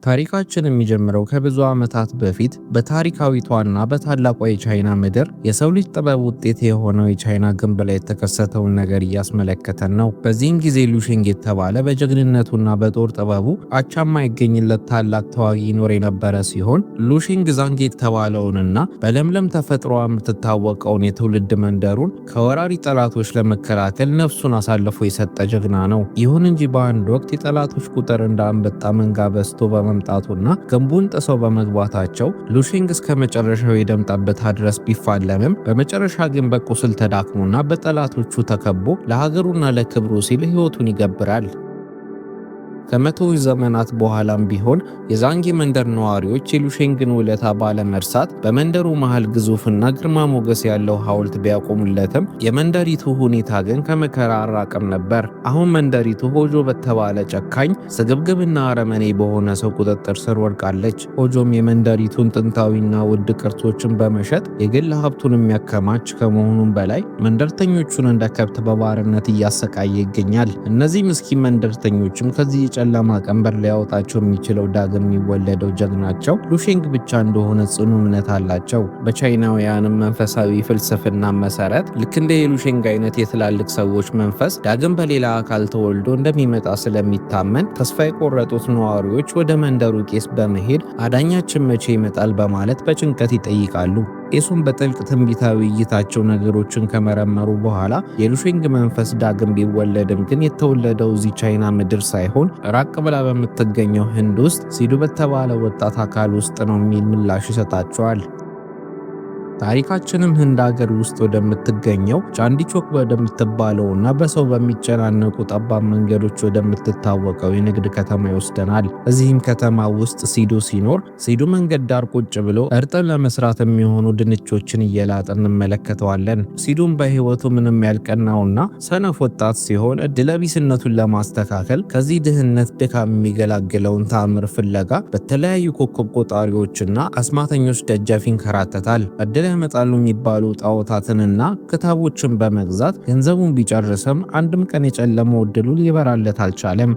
ታሪካችን የሚጀምረው ከብዙ ዓመታት በፊት በታሪካዊቷና በታላቋ የቻይና ምድር የሰው ልጅ ጥበብ ውጤት የሆነው የቻይና ግንብ ላይ የተከሰተውን ነገር እያስመለከተን ነው። በዚህም ጊዜ ሉሽንግ የተባለ በጀግንነቱና በጦር ጥበቡ አቻ የማይገኝለት ታላቅ ተዋጊ ይኖር የነበረ ሲሆን ሉሽንግ ዛንግ የተባለውንና በለምለም ተፈጥሮ የምትታወቀውን የትውልድ መንደሩን ከወራሪ ጠላቶች ለመከላከል ነፍሱን አሳልፎ የሰጠ ጀግና ነው። ይሁን እንጂ በአንድ ወቅት የጠላቶች ቁጥር እንደ አንበጣ መንጋ በዝቶ በመምጣቱና ግንቡን ጥሰው በመግባታቸው ሉሽንግ እስከ መጨረሻው የደም ጠብታ ድረስ ቢፋለምም በመጨረሻ ግን በቁስል ተዳክሞና በጠላቶቹ ተከቦ ለሀገሩና ለክብሩ ሲል ሕይወቱን ይገብራል። ከመቶ ዘመናት በኋላም ቢሆን የዛንጊ መንደር ነዋሪዎች የሉሽንግን ውለታ ባለመርሳት በመንደሩ መሃል ግዙፍና ግርማ ሞገስ ያለው ሐውልት ቢያቆሙለትም የመንደሪቱ ሁኔታ ግን ከመከራ አራቅም ነበር። አሁን መንደሪቱ ሆጆ በተባለ ጨካኝ ስግብግብና አረመኔ በሆነ ሰው ቁጥጥር ስር ወድቃለች። ሆጆም የመንደሪቱን ጥንታዊና ውድ ቅርሶችን በመሸጥ የግል ሀብቱን የሚያከማች ከመሆኑም በላይ መንደርተኞቹን እንደ ከብት በባርነት እያሰቃየ ይገኛል። እነዚህ ምስኪን መንደርተኞችም ከዚህ ጨለማ ቀንበር ሊያወጣቸው የሚችለው ዳግም የሚወለደው ጀግናቸው ሉሽንግ ብቻ እንደሆነ ጽኑ እምነት አላቸው። በቻይናውያንም መንፈሳዊ ፍልስፍና መሰረት ልክ እንደ የሉሽንግ አይነት የትላልቅ ሰዎች መንፈስ ዳግም በሌላ አካል ተወልዶ እንደሚመጣ ስለሚታመን ተስፋ የቆረጡት ነዋሪዎች ወደ መንደሩ ቄስ በመሄድ አዳኛችን መቼ ይመጣል በማለት በጭንቀት ይጠይቃሉ። ቄሱም በጥልቅ ትንቢታዊ እይታቸው ነገሮችን ከመረመሩ በኋላ የሉሽንግ መንፈስ ዳግም ቢወለድም ግን የተወለደው እዚህ ቻይና ምድር ሳይሆን ራቅ ብላ በምትገኘው ህንድ ውስጥ ሲዱ በተባለ ወጣት አካል ውስጥ ነው የሚል ምላሽ ይሰጣቸዋል። ታሪካችንም ህንድ ሀገር ውስጥ ወደምትገኘው ቻንዲቾክ ወደምትባለውና በሰው በሚጨናነቁ ጠባብ መንገዶች ወደምትታወቀው የንግድ ከተማ ይወስደናል። እዚህም ከተማ ውስጥ ሲዱ ሲኖር ሲዱ መንገድ ዳር ቁጭ ብሎ እርጥብ ለመስራት የሚሆኑ ድንቾችን እየላጠ እንመለከተዋለን። ሲዱም በህይወቱ ምንም ያልቀናውና ሰነፍ ወጣት ሲሆን እድለቢስነቱን ለማስተካከል ከዚህ ድህነት ድካም የሚገላግለውን ተአምር ፍለጋ በተለያዩ ኮከብ ቆጣሪዎችና አስማተኞች ደጃፍ ይንከራተታል። ያመጣሉ የሚባሉ ጣዖታትንና ክታቦችን በመግዛት ገንዘቡን ቢጨርስም አንድም ቀን የጨለመው እድሉ ሊበራለት አልቻለም።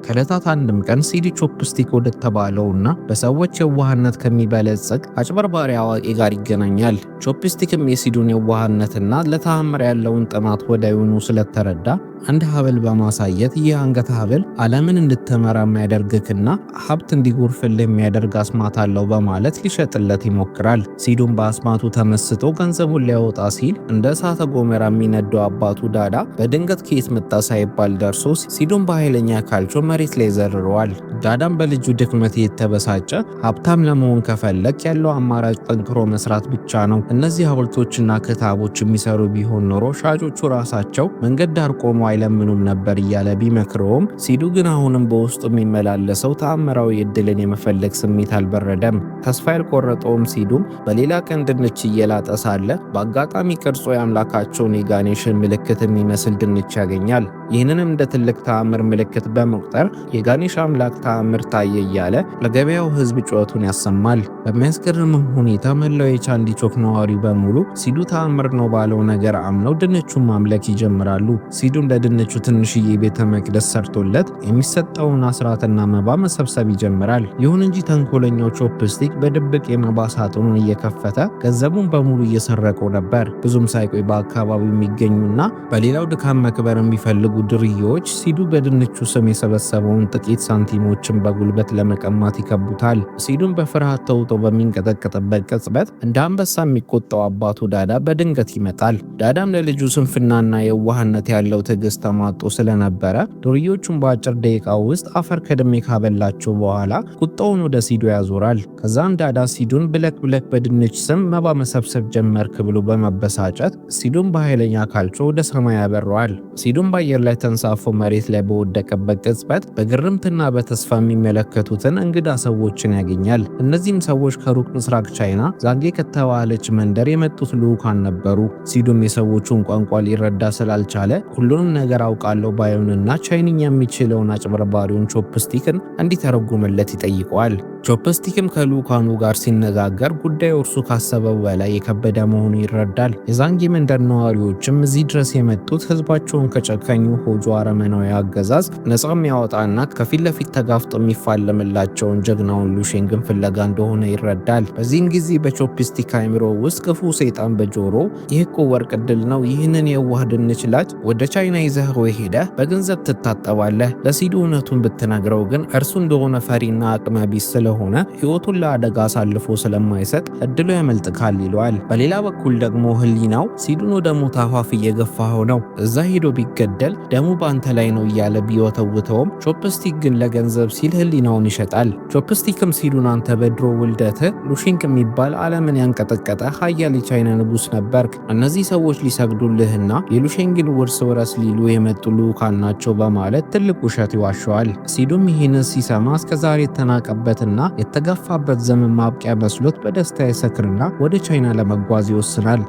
ከዕለታት አንድም ቀን ሲዲ ቾፕስቲክ ወደተባለውና በሰዎች የዋህነት ከሚበለጽግ አጭበርባሪ አዋቂ ጋር ይገናኛል። ቾፕስቲክም የሲዱን የዋህነትና ለተአምር ያለውን ጥማት ወዲያውኑ ስለተረዳ አንድ ሀብል በማሳየት ይህ አንገት ሀብል ዓለምን እንድትመራ የሚያደርግክና ሀብት እንዲጎርፍልህ የሚያደርግ አስማት አለው በማለት ሊሸጥለት ይሞክራል። ሲዱም በአስማቱ ተመስጦ ገንዘቡን ሊያወጣ ሲል እንደ እሳተ ጎመራ የሚነደው አባቱ ዳዳ በድንገት ከየት መጣ ሳይባል ደርሶ ሲዱን በኃይለኛ ካልቾ መሬት ላይ ዘርረዋል። ዳዳም በልጁ ድክመት የተበሳጨ ሀብታም ለመሆን ከፈለግ ያለው አማራጭ ጠንክሮ መስራት ብቻ ነው። እነዚህ ሀውልቶችና ክታቦች የሚሰሩ ቢሆን ኖሮ ሻጮቹ ራሳቸው መንገድ ዳር ቆሞ አይለምኑም ነበር እያለ ቢመክረውም ሲዱ ግን አሁንም በውስጡ የሚመላለሰው ተአምራዊ እድልን የመፈለግ ስሜት አልበረደም። ተስፋ ያልቆረጠውም ሲዱም በሌላ ቀን ድንች እየላጠ ሳለ በአጋጣሚ ቅርጾ የአምላካቸውን የጋኔሽን ምልክት የሚመስል ድንች ያገኛል። ይህንንም እንደ ትልቅ ተአምር ምልክት በመቁጠር የጋኔሽ አምላክ ተአምር ታየ እያለ ለገበያው ህዝብ ጩኸቱን ያሰማል። በሚያስገርምም ሁኔታ መላው የቻንዲቾክ ነዋሪ በሙሉ ሲዱ ተአምር ነው ባለው ነገር አምነው ድንቹን ማምለክ ይጀምራሉ። ሲዱም ለድንቹ ትንሽዬ ቤተ መቅደስ ሰርቶለት የሚሰጠውን አስራትና መባ መሰብሰብ ይጀምራል። ይሁን እንጂ ተንኮለኛው ቾፕስቲክ በድብቅ የመባ ሳጥኑን እየከፈተ ገንዘቡን በሙሉ እየሰረቀው ነበር። ብዙም ሳይቆይ በአካባቢው የሚገኙና በሌላው ድካም መክበር የሚፈልጉ ድርዮች ሲዱ በድንቹ ስም የሰበሰበውን ጥቂት ሳንቲሞችን በጉልበት ለመቀማት ይከቡታል። ሲዱም በፍርሃት ተውጦ በሚንቀጠቀጥበት ቅጽበት እንደ አንበሳ የሚቆጣው አባቱ ዳዳ በድንገት ይመጣል። ዳዳም ለልጁ ስንፍናና የዋህነት ያለው ትዕግስት ተማጦ ስለነበረ ዱርዮቹን በአጭር ደቂቃ ውስጥ አፈር ከድሜ ካበላቸው በኋላ ቁጣውን ወደ ሲዱ ያዞራል። ከዛም ዳዳ ሲዱን ብለክ በድንች ስም መባ መሰብሰብ ጀመርክ ብሎ በመበሳጨት ሲዱን በኃይለኛ ካልቾ ወደ ሰማይ ያበረዋል። ሲዱን በአየር ላይ ተንሳፎ መሬት ላይ በወደቀበት ቅጽበት በግርምትና በተስፋ የሚመለከቱትን እንግዳ ሰዎችን ያገኛል። እነዚህም ሰዎች ከሩቅ ምስራቅ ቻይና ዛንጌ ከተባለች መንደር የመጡት ልዑካን ነበሩ። ሲዱም የሰዎቹን ቋንቋ ሊረዳ ስላልቻለ ሁሉንም ነገር አውቃለሁ ባዩንና ቻይንኛ የሚችለውን አጭበርባሪውን ቾፕስቲክን እንዲተረጉምለት ይጠይቀዋል። ቾፕስቲክም ከልዑካኑ ጋር ሲነጋገር ጉዳዩ እርሱ ካሰበው በላይ የከበደ መሆኑ ይረዳል። የዛንጊ መንደር ነዋሪዎችም እዚህ ድረስ የመጡት ህዝባቸውን ከጨካኙ ሆጆ አረመናዊ አገዛዝ ነጻ የሚያወጣና ከፊት ለፊት ተጋፍጦ የሚፋለምላቸውን ጀግናውን ሉሼንግን ፍለጋ እንደሆነ ይረዳል። በዚህም ጊዜ በቾፕስቲክ አይምሮ ውስጥ ክፉ ሰይጣን በጆሮ ይህ እኮ ወርቅ ዕድል ነው፣ ይህንን የዋህ ድንች ላጭ ወደ ቻይና ይዘኸው ሄደህ በገንዘብ ትታጠባለህ። ለሲዱ እውነቱን ብትነግረው ግን እርሱ እንደሆነ ፈሪና አቅመ ቢስ ስለሆነ ሕይወቱን ለአደጋ አሳልፎ ስለማይሰጥ እድሉ ያመልጥካል ይለዋል። በሌላ በኩል ደግሞ ህሊናው ሲዱን ወደ ሞት አፋፍ እየገፋው ነው። እዛ ሄዶ ቢገደል ደሙ ባንተ ላይ ነው እያለ ቢወተውተውም ቾፕስቲክ ግን ለገንዘብ ሲል ህሊናውን ይሸጣል። ቾፕስቲክም ሲዱን አንተ በድሮ ውልደትህ ሉሼንግ የሚባል ዓለምን ያንቀጠቀጠ ኃያል የቻይና ንጉስ ነበርክ፣ እነዚህ ሰዎች ሊሰግዱልህና የሉሼንግን ውርስ ውረስ ሊሉ የመጡ ልዑካን ናቸው በማለት ትልቅ ውሸት ይዋሸዋል። ሲዱም ይህንን ሲሰማ እስከዛሬ የተናቀበትና የተጋፋበት ዘመን ማብቂያ መስሎት በደስታ ይሰክርና ወደ ቻይና ለመጓዝ ይወስናል።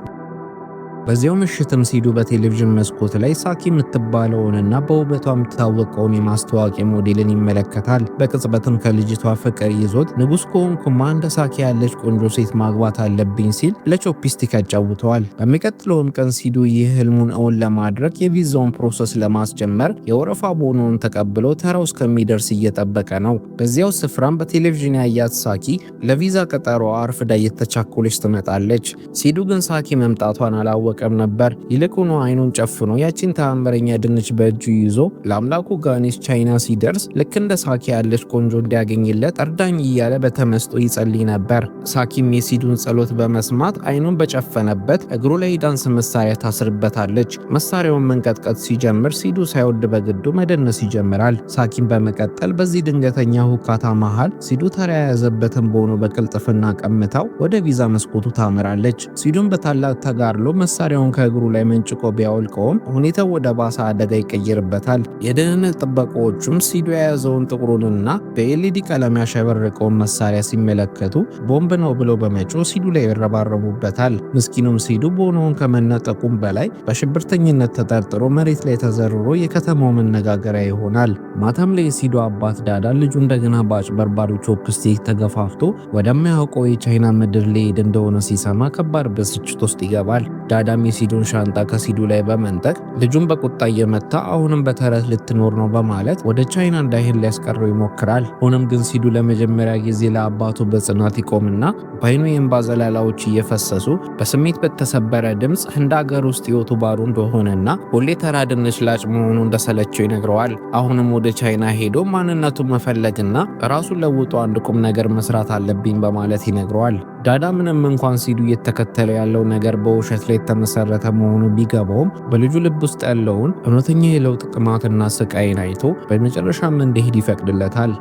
በዚያው ምሽትም ሲዱ በቴሌቪዥን መስኮት ላይ ሳኪ የምትባለውንና በውበቷ የምትታወቀውን የማስታወቂያ ሞዴልን ይመለከታል። በቅጽበትም ከልጅቷ ፍቅር ይዞት ንጉስ ከሆንኩማ እንደ ሳኪ ያለች ቆንጆ ሴት ማግባት አለብኝ ሲል ለቾፕስቲክ ያጫውተዋል። በሚቀጥለውም ቀን ሲዱ ይህ ህልሙን እውን ለማድረግ የቪዛውን ፕሮሰስ ለማስጀመር የወረፋ ቦኖውን ተቀብሎ ተራው እስከሚደርስ እየጠበቀ ነው። በዚያው ስፍራም በቴሌቪዥን ያያት ሳኪ ለቪዛ ቀጠሮ አርፍዳ እየተቻኮለች ትመጣለች። ሲዱ ግን ሳኪ መምጣቷን አላወቀም ነበር። ይልቁኑ አይኑን ጨፍኖ ያቺን ተአምረኛ ድንች በእጁ ይዞ ለአምላኩ ጋኔስ ቻይና ሲደርስ ልክ እንደ ሳኪ ያለች ቆንጆ እንዲያገኝለት እርዳኝ እያለ በተመስጦ ይጸልይ ነበር። ሳኪም የሲዱን ጸሎት በመስማት አይኑን በጨፈነበት እግሩ ላይ ዳንስ መሳሪያ ታስርበታለች። መሳሪያውን መንቀጥቀጥ ሲጀምር ሲዱ ሳይወድ በግዱ መደነስ ይጀምራል። ሳኪም በመቀጠል በዚህ ድንገተኛ ሁካታ መሃል ሲዱ ተራ የያዘበትን ቦኖ በቅልጥፍና ቀምታው ወደ ቪዛ መስኮቱ ታመራለች። ሲዱን በታላቅ ተጋድሎ መሳሪያውን ከእግሩ ላይ መንጭቆ ቢያወልቀውም ሁኔታው ወደ ባሰ አደጋ ይቀይርበታል። የደህንነት ጥበቃዎቹም ሲዱ የያዘውን ጥቁሩንና በኤልኢዲ ቀለም ያሸበረቀውን መሳሪያ ሲመለከቱ ቦምብ ነው ብለው በመጮህ ሲዱ ላይ ይረባረቡበታል። ምስኪኑም ሲዱ ቦኖውን ከመነጠቁም በላይ በሽብርተኝነት ተጠርጥሮ መሬት ላይ ተዘርሮ የከተማው መነጋገሪያ ይሆናል። ማታም ላይ የሲዱ አባት ዳዳ ልጁ እንደገና በአጭበርባሪው ቾፕስቲክ ተገፋፍቶ ወደማያውቀው የቻይና ምድር ሊሄድ እንደሆነ ሲሰማ ከባድ ብስጭት ውስጥ ይገባል። ዳዳም የሲዱን ሻንጣ ከሲዱ ላይ በመንጠቅ ልጁን በቁጣ እየመታ አሁንም በተረት ልትኖር ነው በማለት ወደ ቻይና እንዳይሄድ ሊያስቀረው ይሞክራል። ሆኖም ግን ሲዱ ለመጀመሪያ ጊዜ ለአባቱ በጽናት ይቆምና በአይኑ የእንባ ዘላላዎች እየፈሰሱ በስሜት በተሰበረ ድምፅ ህንድ ሀገር ውስጥ ህይወቱ ባዶ እንደሆነና ሁሌ ተራ ድንች ላጭ መሆኑ እንደሰለቸው ይነግረዋል። አሁንም ወደ ቻይና ሄዶ ማንነቱን መፈለግና ራሱን ለውጦ አንድ ቁም ነገር መስራት አለብኝ በማለት ይነግረዋል። ዳዳ ምንም እንኳን ሲዱ እየተከተለ ያለው ነገር በውሸት ላይ የተመሰረተ መሆኑ ቢገባውም በልጁ ልብ ውስጥ ያለውን እውነተኛ የለውጥ ጥማትና ስቃይን አይቶ በመጨረሻም እንዲሄድ ይፈቅድለታል።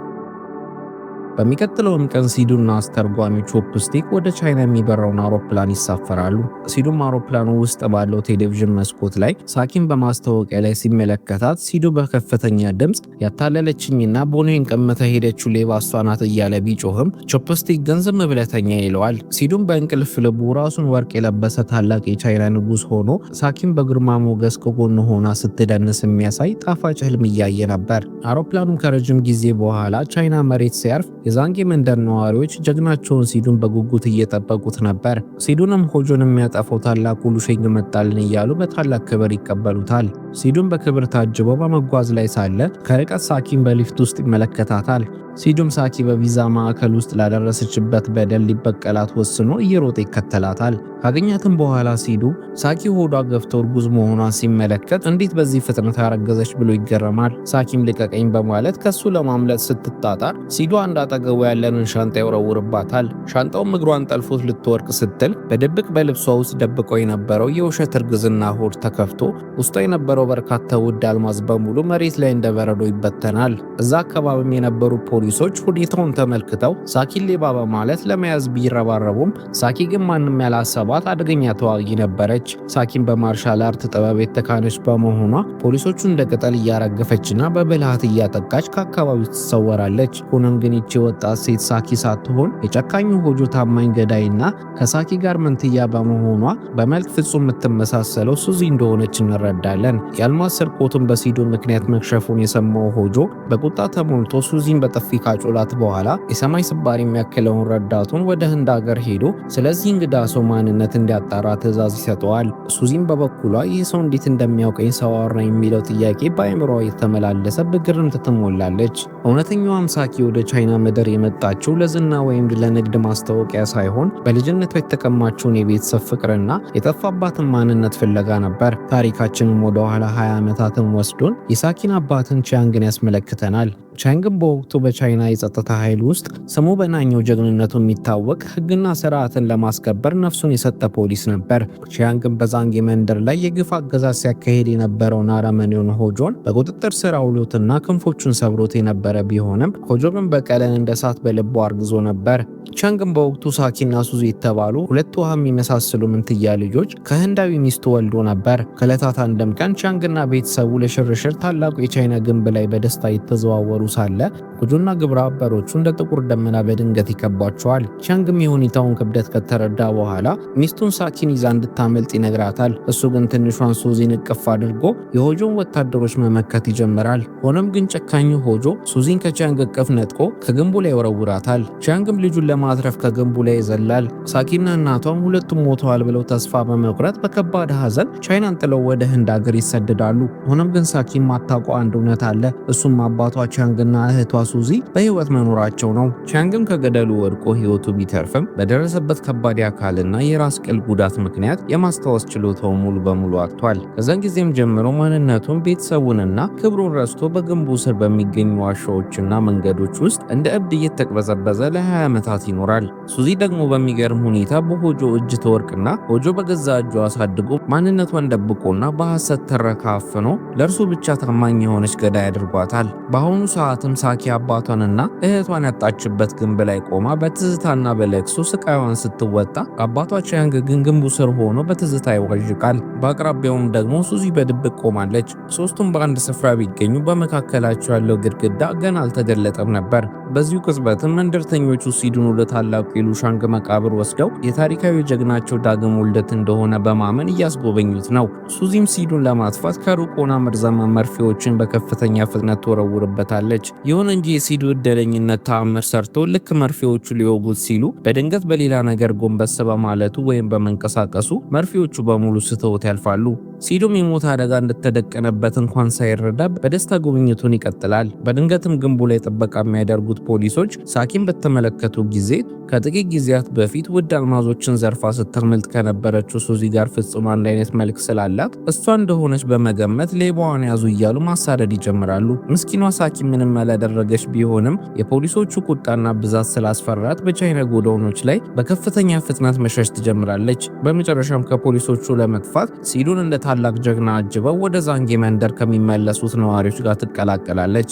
በሚቀጥለውም ቀን ሲዱና አስተርጓሚ ቾፕስቲክ ወደ ቻይና የሚበራውን አውሮፕላን ይሳፈራሉ። ሲዱም አውሮፕላኑ ውስጥ ባለው ቴሌቪዥን መስኮት ላይ ሳኪን በማስታወቂያ ላይ ሲመለከታት ሲዱ በከፍተኛ ድምፅ ያታለለችኝና ቦኔን ቀምታ ሄደችው ሌባ እሷ ናት እያለ ቢጮህም ቾፕስቲክ ግን ዝም ብለህ ተኛ ይለዋል። ሲዱም በእንቅልፍ ልቡ ራሱን ወርቅ የለበሰ ታላቅ የቻይና ንጉስ ሆኖ ሳኪን በግርማ ሞገስ ከጎኑ ሆና ስትደንስ የሚያሳይ ጣፋጭ ህልም እያየ ነበር። አውሮፕላኑም ከረጅም ጊዜ በኋላ ቻይና መሬት ሲያርፍ የዛንጊ መንደር ነዋሪዎች ጀግናቸውን ሲዱን በጉጉት እየጠበቁት ነበር። ሲዱንም ሆጆን የሚያጠፋው ታላቁ ሉሼንግ መጣልን እያሉ በታላቅ ክብር ይቀበሉታል። ሲዱን በክብር ታጅበው በመጓዝ ላይ ሳለ ከርቀት ሳኪን በሊፍት ውስጥ ይመለከታታል። ሲዱም ሳኪ በቪዛ ማዕከል ውስጥ ላደረሰችበት በደል ሊበቀላት ወስኖ እየሮጠ ይከተላታል። ካገኛትም በኋላ ሲዱ ሳኪ ሆዷ ገፍቶ እርጉዝ መሆኗን ሲመለከት እንዴት በዚህ ፍጥነት አረገዘች ብሎ ይገረማል። ሳኪም ልቀቀኝ በማለት ከሱ ለማምለጥ ስትጣጣር ሲዱ አንድ አጠገቡ ያለንን ሻንጣ ይወረውርባታል። ሻንጣውም እግሯን ጠልፎት ልትወርቅ ስትል በድብቅ በልብሷ ውስጥ ደብቆ የነበረው የውሸት እርግዝና ሆድ ተከፍቶ ውስጧ የነበረው በርካታ ውድ አልማዝ በሙሉ መሬት ላይ እንደበረዶ ይበተናል። እዛ አካባቢም የነበሩ ፖሊሶች ሁኔታውን ተመልክተው ሳኪን ሌባ በማለት ለመያዝ ቢረባረቡም ሳኪ ግን ማንም ያላሰባት አደገኛ ተዋጊ ነበረች። ሳኪን በማርሻል አርት ጥበብ የተካነች በመሆኗ ፖሊሶቹ እንደ ቅጠል እያረገፈችና በብልሃት እያጠቃች ከአካባቢው ትሰወራለች። ሆኖም ግን ይቺ ወጣት ሴት ሳኪ ሳትሆን የጨካኙ ሆጆ ታማኝ ገዳይና ከሳኪ ጋር መንትያ በመሆኗ በመልክ ፍጹም የምትመሳሰለው ሱዚ እንደሆነች እንረዳለን። የአልማዝ ስርቆቱን በሲዶ ምክንያት መክሸፉን የሰማው ሆጆ በቁጣ ተሞልቶ ሱዚን በጥፊ ካጮላት በኋላ የሰማይ ስባሪ የሚያክለውን ረዳቱን ወደ ህንድ ሀገር ሄዶ ስለዚህ እንግዳ ሰው ማንነት እንዲያጣራ ትዕዛዝ ይሰጠዋል። ሱዚን በበኩሏ ይህ ሰው እንዴት እንደሚያውቀኝ ሰው አወራ የሚለው ጥያቄ በአእምሮዋ የተመላለሰ በግርምት ትሞላለች። እውነተኛዋም ሳኪ ወደ ቻይና ምድር የመጣችው ለዝና ወይም ለንግድ ማስታወቂያ ሳይሆን በልጅነቷ የተቀማችውን የቤተሰብ ፍቅርና የጠፋባትን ማንነት ፍለጋ ነበር። ታሪካችንም ወደ ኋላ 20 ዓመታትን ወስዶን የሳኪን አባትን ቺያንግን ያስመለክተናል። ቺያንግን በወቅቱ በቻይና የጸጥታ ኃይል ውስጥ ስሙ በናኘው ጀግንነቱ የሚታወቅ ሕግና ስርዓትን ለማስከበር ነፍሱን የሰጠ ፖሊስ ነበር። ቺያንግን በዛንጌ መንደር ላይ የግፍ አገዛዝ ሲያካሄድ የነበረውን አረመኔውን ሆጆን በቁጥጥር ስር አውሎትና ክንፎቹን ሰብሮት የነበረ ቢሆንም ሆጆ ግን በቀልን እንደ እሳት በልቡ አርግዞ ነበር። ቺያንግን በወቅቱ ሳኪና ሱዚ የተባሉ ሁለት ውሃ የሚመሳሰሉ ምንትያ ልጆች ከህንዳዊ ሚስቱ ወልዶ ነበር። ከዕለታት አንድም ቀን ቺያንግና ቤተሰቡ ለሽርሽር ታላቁ የቻይና ግንብ ላይ በደስታ የተዘዋወሩ ሳለ ሆጆና ግብረ አበሮቹ እንደ ጥቁር ደመና በድንገት ይከቧቸዋል። ቺያንግም የሁኔታውን ክብደት ከተረዳ በኋላ ሚስቱን ሳኪን ይዛ እንድታመልጥ ይነግራታል። እሱ ግን ትንሿን ሱዚን እቅፍ አድርጎ የሆጆን ወታደሮች መመከት ይጀምራል። ሆኖም ግን ጨካኙ ሆጆ ሱዚን ከቺያንግ እቅፍ ነጥቆ ከግንቡ ላይ ይወረውራታል። ቺያንግም ልጁን ለማትረፍ ከግንቡ ላይ ይዘላል። ሳኪና እናቷም ሁለቱም ሞተዋል ብለው ተስፋ በመቁረጥ በከባድ ሐዘን ቻይናን ጥለው ወደ ህንድ ሀገር ይሰደዳሉ። ሆኖም ግን ሳኪን ማታውቀው አንድ እውነት አለ። እሱም አባቷ ቺያንግና እህቷ ሱዚ በህይወት መኖራቸው ነው። ቺያንግም ከገደሉ ወድቆ ህይወቱ ቢተርፍም በደረሰበት ከባድ የአካልና የራስ ቅል ጉዳት ምክንያት የማስታወስ ችሎታው ሙሉ በሙሉ አጥቷል። ከዛን ጊዜም ጀምሮ ማንነቱን፣ ቤተሰቡንና ክብሩን ረስቶ በግንቡ ስር በሚገኙ ዋሻዎችና መንገዶች ውስጥ እንደ እብድ እየተቅበዘበዘ ለ20 ዓመታት ይኖራል። ሱዚ ደግሞ በሚገርም ሁኔታ በሆጆ እጅ ተወርቅና ሆጆ በገዛ እጁ አሳድጎ ማንነቷን ደብቆና በሐሰት ተረካ አፍኖ ለእርሱ ብቻ ታማኝ የሆነች ገዳይ አድርጓታል። በአሁኑ ሰዓትም ሳኪ አባቷንና እህቷን ያጣችበት ግንብ ላይ ቆማ በትዝታና በለቅሶ ስቃይዋን ስትወጣ፣ አባቷ ቺያንግ ግን ግንቡ ስር ሆኖ በትዝታ ይዋዥቃል። በአቅራቢያውም ደግሞ ሱዚ በድብቅ ቆማለች። ሶስቱም በአንድ ስፍራ ቢገኙ በመካከላቸው ያለው ግድግዳ ገና አልተገለጠም ነበር። በዚሁ ቅጽበትም መንደርተኞቹ ሲዱን ወደ ታላቁ የሉሻንግ መቃብር ወስደው የታሪካዊ ጀግናቸው ዳግም ውልደት እንደሆነ በማመን እያስጎበኙት ነው። ሱዚም ሲዱን ለማጥፋት ከሩቅ ሆና መርዛማ መርፌዎችን በከፍተኛ ፍጥነት ትወረውርበታለች። ይሁን እንጂ የሲዱ እድለኝነት ተአምር ሰርቶ ልክ መርፌዎቹ ሊወጉት ሲሉ በድንገት በሌላ ነገር ጎንበስ በማለቱ ወይም በመንቀሳቀሱ መርፌዎቹ በሙሉ ስተውት ያልፋሉ። ሲዱም የሞት አደጋ እንደተደቀነበት እንኳን ሳይረዳ በደስታ ጉብኝቱን ይቀጥላል። በድንገትም ግንቡ ላይ ጥበቃ የሚያደርጉት ፖሊሶች ሳኪን በተመለከቱ ጊዜ ከጥቂት ጊዜያት በፊት ውድ አልማዞችን ዘርፋ ስትመልጥ ከነበረችው ሱዚ ጋር ፍጹም አንድ አይነት መልክ ስላላት እሷ እንደሆነች በመገመት ሌባዋን ያዙ እያሉ ማሳደድ ይጀምራሉ። ምስኪኗ ሳኪ ምንም ያላደረገች ቢሆንም የፖሊሶቹ ቁጣና ብዛት ስላስፈራት በቻይና ጎዳናዎች ላይ በከፍተኛ ፍጥነት መሸሽ ትጀምራለች። በመጨረሻም ከፖሊሶቹ ለመጥፋት ሲዱን እንደ ታላቅ ጀግና አጅበው ወደ ዛንጌ መንደር ከሚመለሱት ነዋሪዎች ጋር ትቀላቀላለች።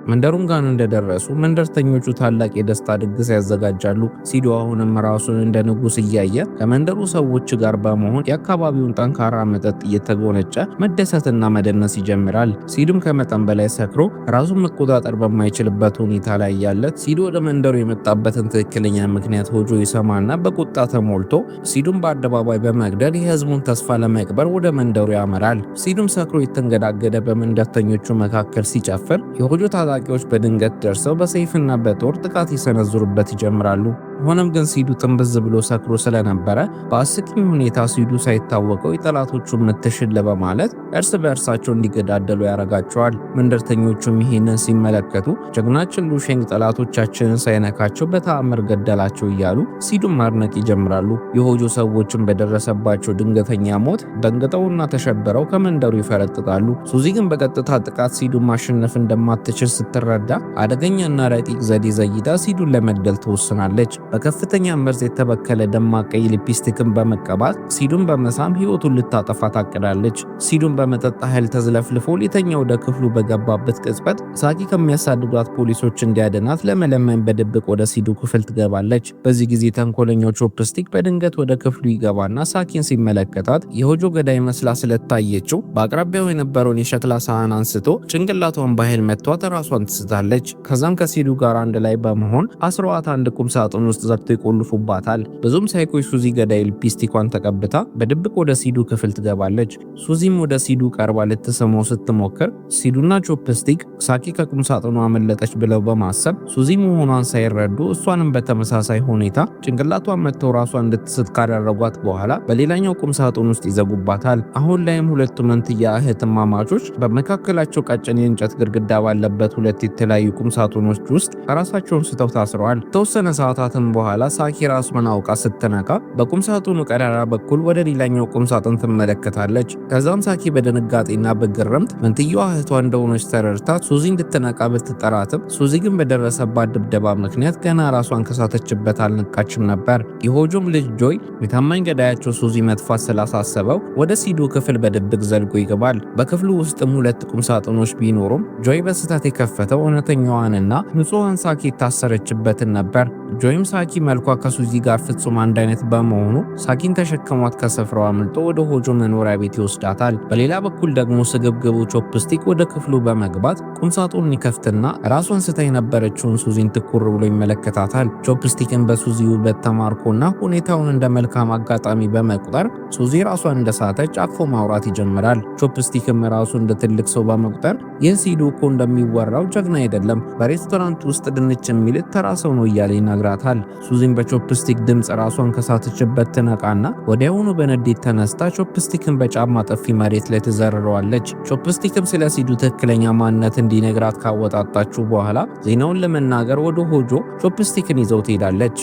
መንደሩም ጋር እንደደረሱ መንደርተኞቹ ታላቅ የደስታ ድግስ ያዘጋጃሉ። ሲዱ አሁንም ራሱን እንደ ንጉስ እያየ ከመንደሩ ሰዎች ጋር በመሆን የአካባቢውን ጠንካራ መጠጥ እየተጎነጨ መደሰትና መደነስ ይጀምራል። ሲዱም ከመጠን በላይ ሰክሮ ራሱን መቆጣጠር በማይችልበት ሁኔታ ላይ ያለ ሲዱ ወደ መንደሩ የመጣበትን ትክክለኛ ምክንያት ሆጆ ይሰማና በቁጣ ተሞልቶ ሲዱን በአደባባይ በመግደል የህዝቡን ተስፋ ለመቅበር ወደ መንደሩ ያመራል። ሲዱም ሰክሮ የተንገዳገደ በመንደርተኞቹ መካከል ሲጨፍር የሆጆ ታጣቂዎች በድንገት ደርሰው በሰይፍና በጦር ጥቃት ይሰነዝሩበት ይጀምራሉ። ሆኖም ግን ሲዱ ጥንብዝ ብሎ ሰክሮ ስለነበረ በአስቂኝ ሁኔታ ሲዱ ሳይታወቀው የጠላቶቹን ምትሽል በማለት እርስ በእርሳቸው እንዲገዳደሉ ያረጋቸዋል። መንደርተኞቹም ይህንን ሲመለከቱ ጀግናችን ሉሼንግ ጠላቶቻችንን ሳይነካቸው በተአምር ገደላቸው እያሉ ሲዱን ማድነቅ ይጀምራሉ። የሆጆ ሰዎችን በደረሰባቸው ድንገተኛ ሞት ደንግጠውና ተሸብረው ከመንደሩ ይፈረጥጣሉ። ሱዚ ግን በቀጥታ ጥቃት ሲዱን ማሸነፍ እንደማትችል ስትረዳ አደገኛና ረቂቅ ዘዴ ዘይዳ ሲዱን ለመግደል ትወስናለች። በከፍተኛ መርዝ የተበከለ ደማቅ ቀይ ሊፕስቲክን በመቀባት ሲዱን በመሳም ህይወቱን ልታጠፋ ታቅዳለች። ሲዱን በመጠጥ ኃይል ተዝለፍልፎ ሊተኛ ወደ ክፍሉ በገባበት ቅጽበት ሳኪ ከሚያሳድዷት ፖሊሶች እንዲያድናት ለመለመን በድብቅ ወደ ሲዱ ክፍል ትገባለች። በዚህ ጊዜ ተንኮለኛው ቾፕስቲክ በድንገት ወደ ክፍሉ ይገባና ሳኪን ሲመለከታት የሆጆ ገዳይ መስላ ስለታየችው በአቅራቢያው የነበረውን የሸክላ ሳህን አንስቶ ጭንቅላቷን በኃይል መቷት ራሷን ትስታለች። ከዛም ከሲዱ ጋር አንድ ላይ በመሆን አስረዋት አንድ ቁም ሳጥን ውስጥ ዘግተው ይቆልፉባታል። ብዙም ሳይቆይ ሱዚ ገዳይ ሊፕስቲኳን ተቀብታ በድብቅ ወደ ሲዱ ክፍል ትገባለች። ሱዚም ወደ ሲዱ ቀርባ ልትስመው ስትሞክር ሲዱና ቾፕስቲክ ሳኪ ከቁም ሳጥኑ አመለጠች ብለው በማሰብ ሱዚ መሆኗን ሳይረዱ እሷንም በተመሳሳይ ሁኔታ ጭንቅላቷን መተው ራሷን እንድትስት ካደረጓት በኋላ በሌላኛው ቁም ሳጥን ውስጥ ይዘጉባታል። አሁን ላይም ሁለቱ መንትያ እህትማማቾች በመካከላቸው ቀጭን የእንጨት ግድግዳ ባለበት ሁለት የተለያዩ ቁም ሳጥኖች ውስጥ ራሳቸውን ስተው ታስረዋል። ተወሰነ ሰዓታትም በኋላ ሳኪ ራሷን አውቃ ስትነቃ በቁም ሳጥኑ ቀዳዳ በኩል ወደ ሌላኛው ቁም ሳጥን ትመለከታለች። ከዛም ሳኪ በድንጋጤና በግርምት መንትያዋ እህቷ እንደሆነች ተረድታ ሱዚ እንድትነቃ ብትጠራትም ሱዚ ግን በደረሰባት ድብደባ ምክንያት ገና ራሷን ከሳተችበት አልነቃችም ነበር። የሆጆም ልጅ ጆይ የታማኝ ገዳያቸው ሱዚ መጥፋት ስላሳሰበው ወደ ሲዱ ክፍል በድብቅ ዘልቆ ይገባል። በክፍሉ ውስጥም ሁለት ቁም ሳጥኖች ቢኖሩም ጆይ በስህተት የከፈተው እውነተኛዋንና ንጹሐን ሳኪ የታሰረችበትን ነበር። ጆይም ሳኪ መልኳ ከሱዚ ጋር ፍጹም አንድ አይነት በመሆኑ ሳኪን ተሸክሟት ከስፍራው አምልጦ ወደ ሆጆ መኖሪያ ቤት ይወስዳታል። በሌላ በኩል ደግሞ ስግብግቡ ቾፕስቲክ ወደ ክፍሉ በመግባት ቁምሳጥኑን ይከፍትና ራሷን ስታ የነበረችውን ሱዚን ትኩር ብሎ ይመለከታታል። ቾፕስቲክን በሱዚ ውበት ተማርኮና ሁኔታውን እንደ መልካም አጋጣሚ በመቁጠር ሱዚ ራሷን እንደሳተች አቅፎ ማውራት ይጀምራል። ቾፕስቲክም ራሱ እንደ ትልቅ ሰው በመቁጠር ይህ ሲዱ እኮ እንደሚወራው ጀግና አይደለም፣ በሬስቶራንት ውስጥ ድንች የሚል ተራ ሰው ነው እያለ ይነግራታል። ሱዚን በቾፕስቲክ ድምፅ ራሷን ከሳተችበት ትነቃና ወዲያውኑ በንዴት ተነስታ ቾፕስቲክን በጫማ ጥፊ መሬት ላይ ትዘርረዋለች። ቾፕስቲክም ስለ ሲዱ ትክክለኛ ማንነት እንዲነግራት ካወጣጣችሁ በኋላ ዜናውን ለመናገር ወደ ሆጆ ቾፕስቲክን ይዘው ትሄዳለች።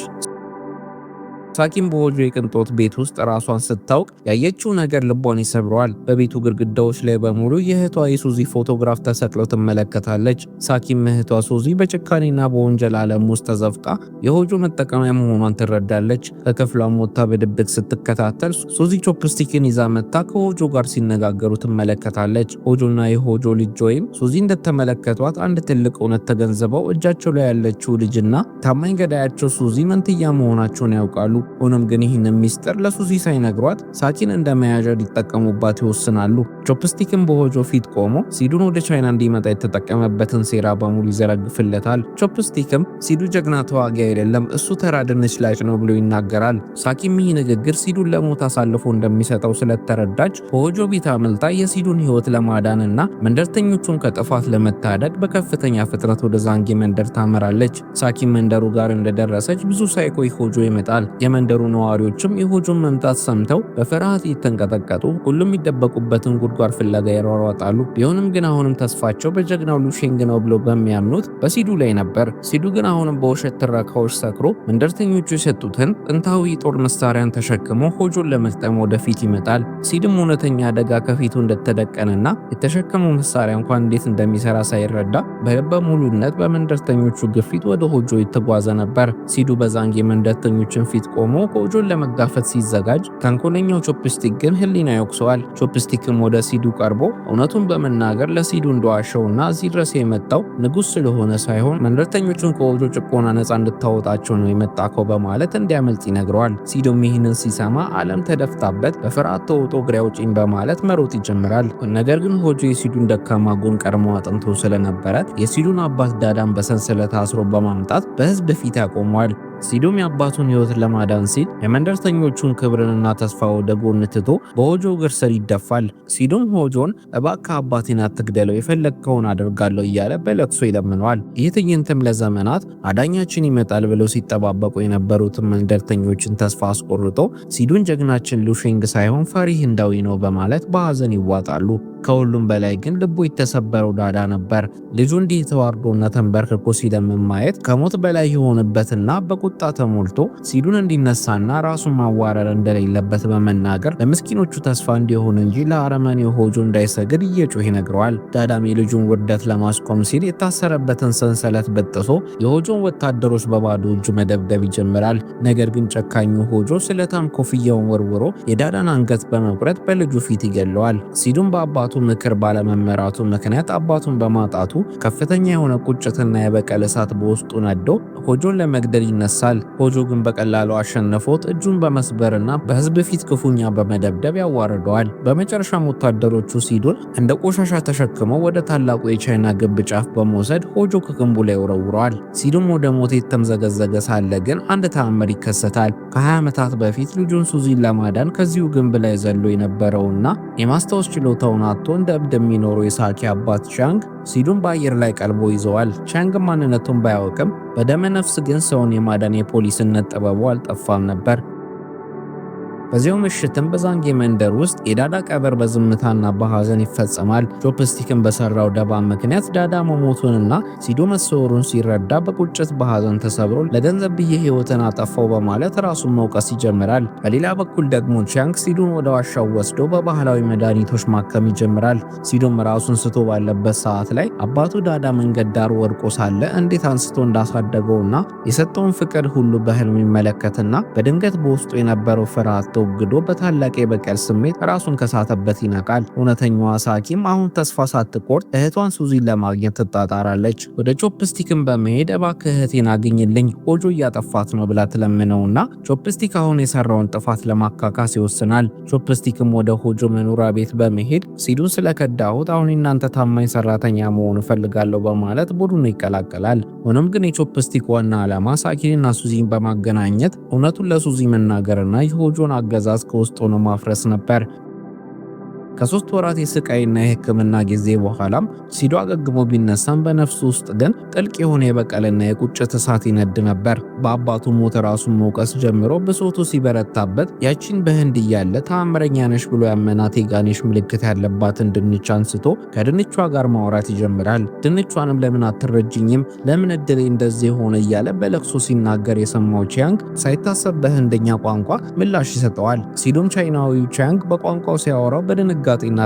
ሳኪም በሆጆ የቅንጦት ቤት ውስጥ ራሷን ስታውቅ ያየችው ነገር ልቧን ይሰብረዋል። በቤቱ ግድግዳዎች ላይ በሙሉ የእህቷ የሱዚ ፎቶግራፍ ተሰቅሎ ትመለከታለች። ሳኪም እህቷ ሱዚ በጭካኔና በወንጀል ዓለም ውስጥ ተዘፍቃ የሆጆ መጠቀሚያ መሆኗን ትረዳለች። ከክፍሏም ወጥታ በድብቅ ስትከታተል ሱዚ ቾፕስቲክን ይዛ መጥታ ከሆጆ ጋር ሲነጋገሩ ትመለከታለች። ሆጆና የሆጆ ልጅ ጆይም ሱዚ እንደተመለከቷት አንድ ትልቅ እውነት ተገንዝበው እጃቸው ላይ ያለችው ልጅና ታማኝ ገዳያቸው ሱዚ መንትያ መሆናቸውን ያውቃሉ። ሆኖም ግን ይህንን ሚስጥር ለሱዚ ሳይነግሯት ሳኪን እንደ መያዣ ሊጠቀሙባት ይወስናሉ። ቾፕስቲክም በሆጆ ፊት ቆሞ ሲዱን ወደ ቻይና እንዲመጣ የተጠቀመበትን ሴራ በሙሉ ይዘረግፍለታል። ቾፕስቲክም ሲዱ ጀግና ተዋጊ አይደለም፣ እሱ ተራ ድንች ላጭ ነው ብሎ ይናገራል። ሳኪም ይህ ንግግር ሲዱን ለሞት አሳልፎ እንደሚሰጠው ስለተረዳች በሆጆ ቤት አመልጣ የሲዱን ሕይወት ለማዳንና መንደርተኞቹን ከጥፋት ለመታደግ በከፍተኛ ፍጥነት ወደ ዛንጊ መንደር ታመራለች። ሳኪም መንደሩ ጋር እንደደረሰች ብዙ ሳይቆይ ሆጆ ይመጣል። የመንደሩ ነዋሪዎችም የሆጆን መምጣት ሰምተው በፍርሃት እየተንቀጠቀጡ ሁሉም የሚደበቁበትን ጉድጓድ ፍለጋ ይሯሯጣሉ። ቢሆንም ግን አሁንም ተስፋቸው በጀግናው ሉሼንግ ነው ብለው በሚያምኑት በሲዱ ላይ ነበር። ሲዱ ግን አሁንም በውሸት ትረካዎች ሰክሮ መንደርተኞቹ የሰጡትን ጥንታዊ ጦር መሳሪያን ተሸክሞ ሆጆን ለመግጠም ወደፊት ይመጣል። ሲድም እውነተኛ አደጋ ከፊቱ እንደተደቀነና የተሸከመው መሳሪያ እንኳን እንዴት እንደሚሰራ ሳይረዳ በልበ ሙሉነት በመንደርተኞቹ ግፊት ወደ ሆጆ የተጓዘ ነበር። ሲዱ በዛንጊ መንደርተኞችን ፊት ቆሞ ሆጆን ለመጋፈጥ ሲዘጋጅ ተንኮለኛው ቾፕስቲክ ግን ህሊና ይወቅሰዋል። ቾፕስቲክም ወደ ሲዱ ቀርቦ እውነቱን በመናገር ለሲዱ እንደዋሸውና እዚህ ድረስ የመጣው ንጉስ ስለሆነ ሳይሆን መንደርተኞቹን ከሆጆ ጭቆና ነፃ እንድታወጣቸው ነው የመጣከው በማለት እንዲያመልጥ ይነግረዋል። ሲዱም ይህንን ሲሰማ ዓለም ተደፍታበት በፍርሃት ተውጦ ግራ አውጪኝ በማለት መሮጥ ይጀምራል። ነገር ግን ሆጆ የሲዱን ደካማ ጎን ቀድሞ አጥንቶ ስለነበረ የሲዱን አባት ዳዳን በሰንሰለት አስሮ በማምጣት በህዝብ ፊት ያቆመዋል። ሲዱም የአባቱን ህይወት ለማዳን ሲል የመንደርተኞቹን ክብርንና ተስፋ ወደ ጎን ትቶ በሆጆ እግር ስር ይደፋል። ሲዱም ሆጆን እባክህ አባቴን አትግደለው፣ የፈለግከውን አደርጋለሁ እያለ በለቅሶ ይለምነዋል። ይህ ትዕይንትም ለዘመናት አዳኛችን ይመጣል ብለው ሲጠባበቁ የነበሩትን መንደርተኞችን ተስፋ አስቆርጦ ሲዱን ጀግናችን ሉሼንግ ሳይሆን ፈሪ ህንዳዊ ነው በማለት በሐዘን ይዋጣሉ። ከሁሉም በላይ ግን ልቡ የተሰበረው ዳዳ ነበር። ልጁ እንዲህ ተዋርዶና ተንበርክኮ ሲለምን ማየት ከሞት በላይ የሆነበትና በቁጣ ተሞልቶ ሲዱን እንዲነሳና ራሱን ማዋረድ እንደሌለበት በመናገር ለምስኪኖቹ ተስፋ እንዲሆን እንጂ ለአረመኔው ሆጆ እንዳይሰግድ እየጮኸ ይነግረዋል። ዳዳም የልጁን ውርደት ለማስቆም ሲል የታሰረበትን ሰንሰለት በጥሶ የሆጆን ወታደሮች በባዶ እጁ መደብደብ ይጀምራል። ነገር ግን ጨካኙ ሆጆ ስለታም ኮፍያውን ወርውሮ የዳዳን አንገት በመቁረጥ በልጁ ፊት ይገለዋል። ሲዱም በአባቱ ምክር ባለመመራቱ ምክንያት አባቱን በማጣቱ ከፍተኛ የሆነ ቁጭትና የበቀል እሳት በውስጡ ነዶ ሆጆን ለመግደል ይነሳል። ሆጆ ግን በቀላሉ አሸንፎት እጁን በመስበርና በህዝብ ፊት ክፉኛ በመደብደብ ያዋርደዋል። በመጨረሻም ወታደሮቹ ሲዱን እንደ ቆሻሻ ተሸክመው ወደ ታላቁ የቻይና ግንብ ጫፍ በመውሰድ ሆጆ ከግንቡ ላይ ወረውረዋል። ሲዱም ወደ ሞት የተምዘገዘገ ሳለ ግን አንድ ተአምር ይከሰታል። ከ20 ዓመታት በፊት ልጁን ሱዚን ለማዳን ከዚሁ ግንብ ላይ ዘሎ የነበረውና የማስታወስ ችሎታውን አጥቶ እንደ እብድ የሚኖረው የሳኪ አባት ቻንግ ሲዱን በአየር ላይ ቀልቦ ይዘዋል። ቻንግ ማንነቱን ባያውቅም በደመ ነፍስ ግን ሰውን የማዳን የፖሊስነት ጥበቡ አልጠፋም ነበር። በዚያው ምሽትም በዛንጌ መንደር ውስጥ የዳዳ ቀብር በዝምታና በሐዘን ይፈጸማል። ቾፕስቲክን በሰራው ደባ ምክንያት ዳዳ መሞቱንና ሲዱ መሰወሩን ሲረዳ በቁጭት በሐዘን ተሰብሮ ለገንዘብ ብዬ ህይወትን አጠፋው በማለት ራሱን መውቀስ ይጀምራል። በሌላ በኩል ደግሞ ቻንግ ሲዱን ወደ ዋሻው ወስዶ በባህላዊ መድኃኒቶች ማከም ይጀምራል። ሲዱም ራሱን ስቶ ባለበት ሰዓት ላይ አባቱ ዳዳ መንገድ ዳር ወድቆ ሳለ እንዴት አንስቶ እንዳሳደገውና የሰጠውን ፍቅር ሁሉ በህልም ይመለከትና በድንገት በውስጡ የነበረው ፍርሃት ተወግዶ በታላቅ የበቀል ስሜት ራሱን ከሳተበት ይነቃል። እውነተኛዋ ሳኪም አሁን ተስፋ ሳትቆርጥ እህቷን ሱዚን ለማግኘት ትጣጣራለች። ወደ ቾፕስቲክን በመሄድ እባክህ እህቴን አግኝልኝ ሆጆ እያጠፋት ነው ብላ ትለምነውና ቾፕስቲክ አሁን የሰራውን ጥፋት ለማካካስ ይወስናል። ቾፕስቲክም ወደ ሆጆ መኖሪያ ቤት በመሄድ ሲዱን ስለከዳሁት አሁን እናንተ ታማኝ ሰራተኛ መሆን እፈልጋለሁ በማለት ቡድኑ ይቀላቀላል። ሆኖም ግን የቾፕስቲክ ዋና ዓላማ ሳኪንና ሱዚን በማገናኘት እውነቱን ለሱዚ መናገርና የሆጆን አገዛዝ ከውስጥ ሆኖ ማፍረስ ነበር። ከ3 ወራት የስቃይና የህክምና ጊዜ በኋላም ሲዱ አገግሞ ቢነሳም በነፍሱ ውስጥ ግን ጥልቅ የሆነ የበቀልና የቁጭት እሳት ይነድ ነበር። በአባቱ ሞት ራሱን መውቀስ ጀምሮ ብሶቱ ሲበረታበት ያቺን በህንድ እያለ ተአምረኛ ነሽ ብሎ ያመናት የጋኔሽ ምልክት ያለባትን ድንች አንስቶ ከድንቿ ጋር ማውራት ይጀምራል። ድንቿንም ለምን አትረጅኝም፣ ለምን እድሌ እንደዚህ ሆነ እያለ በለቅሶ ሲናገር የሰማው ቻንግ ሳይታሰብ በህንደኛ ቋንቋ ምላሽ ይሰጠዋል። ሲዱም ቻይናዊው ቻንግ በቋንቋው ሲያወራው በድንጋጤና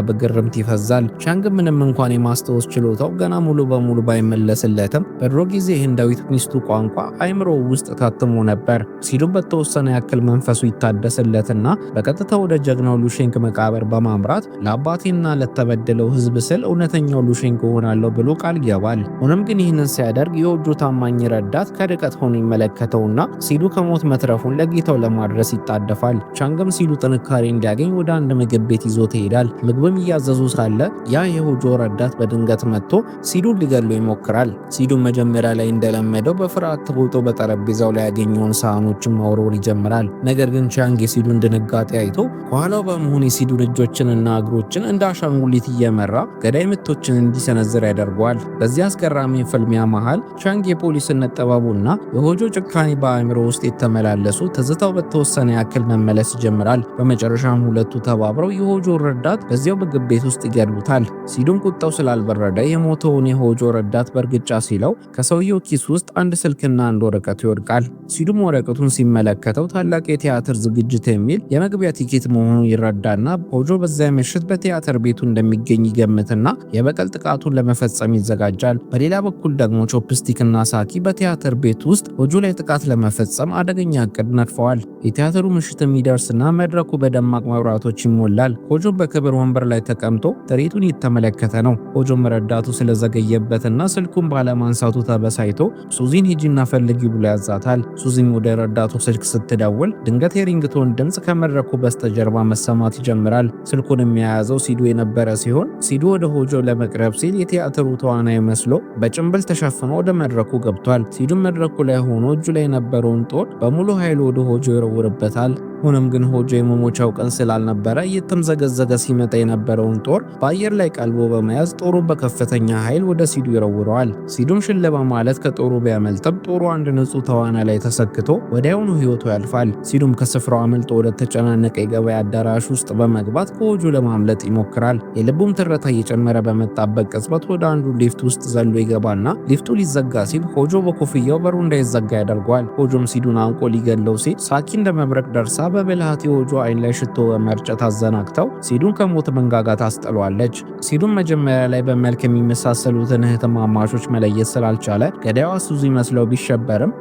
በግርምት ይፈዛል። ቻንግ ምንም እንኳን የማስታወስ ችሎታው ገና ሙሉ በሙሉ ባይመለስለትም በድሮ ጊዜ ህንዳዊት ሚስቱ ቋንቋ አይምሮ ውስጥ ታትሞ ነበር። ሲዱም በተወሰነ ያክል መንፈሱ ይታደስለትና በቀጥታ ወደ ጀግናው ሉሼንክ መቃብር በማምራት ለአባቴና ለተበደለው ህዝብ ስል እውነተኛው ሉሼንክ እሆናለሁ ብሎ ቃል ይገባል። ሆኖም ግን ይህንን ሲያደርግ የሆጆ ታማኝ ረዳት ከርቀት ሆኖ ይመለከተውና ሲዱ ከሞት መትረፉን ለጌታው ለማድረስ ይጣደፋል። ቻንግም ሲዱ ጥንካሬ እንዲያገኝ ወደ አንድ ምግብ ቤት ይዞት ይሄዳል። ምግብም እያዘዙ ሳለ ያ የሆጆ ረዳት በድንገት መጥቶ ሲዱን ሊገለው ይሞክራል። ሲዱን መጀመሪያ ላይ እንደለመደው በፍርሃት ተውጦ በጠረጴዛው ላይ ያገኘውን ሳህኖችን ማውረር ይጀምራል። ነገር ግን ቻንግ የሲዱን ድንጋጤ አይቶ ከኋላው በመሆን የሲዱን እጆችንና እግሮችን እንደ አሻንጉሊት እየመራ ገዳይ ምቶችን እንዲሰነዝር ያደርገዋል። በዚህ አስገራሚ ፍልሚያ መሃል ቻንግ የፖሊስነት ጥበቡና የሆጆ ጭካኔ በአእምሮ ውስጥ የተመላለሱ ትዝታው በተወሰነ ያክል መመለስ ይጀምራል። በመጨረሻም ሁለቱ ተባብረው የሆጆ ረዳት በዚያው ምግብ ቤት ውስጥ ይገድሉታል። ሲዱም ቁጣው ስላልበረደ የሞተውን የሆጆ ረዳት በእርግጫ ሲለው ከሰውየው ኪስ ውስጥ አንድ ስልክና አንድ ወረቀት ይወድቃል። ሲዱም ወረቀቱን ሲመለከተው ታላቅ የቲያትር ዝግጅት የሚል የመግቢያ ቲኬት መሆኑን ይረዳና ሆጆ በዚያ ምሽት በቲያትር ቤቱ እንደሚገኝ ይገምትና የበቀል ጥቃቱን ለመፈጸም ይዘጋጃል። በሌላ በኩል ደግሞ ቾፕስቲክና ሳኪ በቲያትር ቤት ውስጥ ሆጆ ላይ ጥቃት ለመፈጸም አደገኛ እቅድ ነድፈዋል። የቲያትሩ ምሽት የሚደርስና መድረኩ በደማቅ መብራቶች ይሞላል። ሆጆ በክብር ወንበር ላይ ተቀምጦ ትርኢቱን እየተመለከተ ነው። ሆጆም ረዳቱ ስለዘገየበትና ስልኩን ባለማንሳቱ ተበሳይቶ ሱዚን ሂጂና ፈልጊ ብሎ ያዛታል። ሱዚን ወደ ረዳቱ ስልክ ስትደውል ድንገት የሪንግቶን ድምፅ ከመድረኩ በስተጀርባ መሰማት ይጀምራል። ስልኩን የሚያያዘው ሲዱ የነበረ ሲሆን ሲዱ ወደ ሆጆ ለመቅረብ ሲል የቲያትሩ ተዋናይ መስሎ በጭንብል ተሸፍኖ ወደ መድረኩ ገብቷል። ሲዱ መድረኩ ላይ ሆኖ እጁ ላይ የነበረውን ጦር በሙሉ ኃይሉ ወደ ሆጆ ይወረውርበታል። ሆኖም ግን ሆጆ የመሞቻው ቀን ስላልነበረ እየተምዘገዘገ ሲመጣ የነበረውን ጦር በአየር ላይ ቀልቦ በመያዝ ጦሩ በከፍተኛ ኃይል ወደ ሲዱ ይረውረዋል። ሲዱም ሽል በማለት ከጦሩ ቢያመልጥም ጦሩ አንድ ንጹህ ተዋናይ ላይ ተሰክቶ ወዲያውኑ ህይወቱ ያልፋል። ሲዱም ከስፍራው አመልጦ ወደ ተጨናነቀ የገበያ አዳራሽ ውስጥ በመግባት ከሆጆ ለማምለጥ ይሞክራል። የልቡም ትርታ እየጨመረ በመጣበት ቅጽበት ወደ አንዱ ሊፍት ውስጥ ዘሎ ይገባና ሊፍቱ ሊዘጋ ሲል ሆጆ በኮፍያው በሩ እንዳይዘጋ ያደርገዋል። ሆጆም ሲዱን አንቆ ሊገለው ሲል ሳኪ እንደ መብረቅ ደርሳ በብልሃት የሆጆ አይን ላይ ሽቶ በመርጨት አዘናግተው ሲዱን ከሞት መንጋጋ ታስጥለዋለች። ሲዱን መጀመሪያ ላይ በመልክ የሚመሳሰሉትን እህትማማቾች መለየት ስላልቻለ ገዳይዋ ሱዚ መስለው ቢሸበርም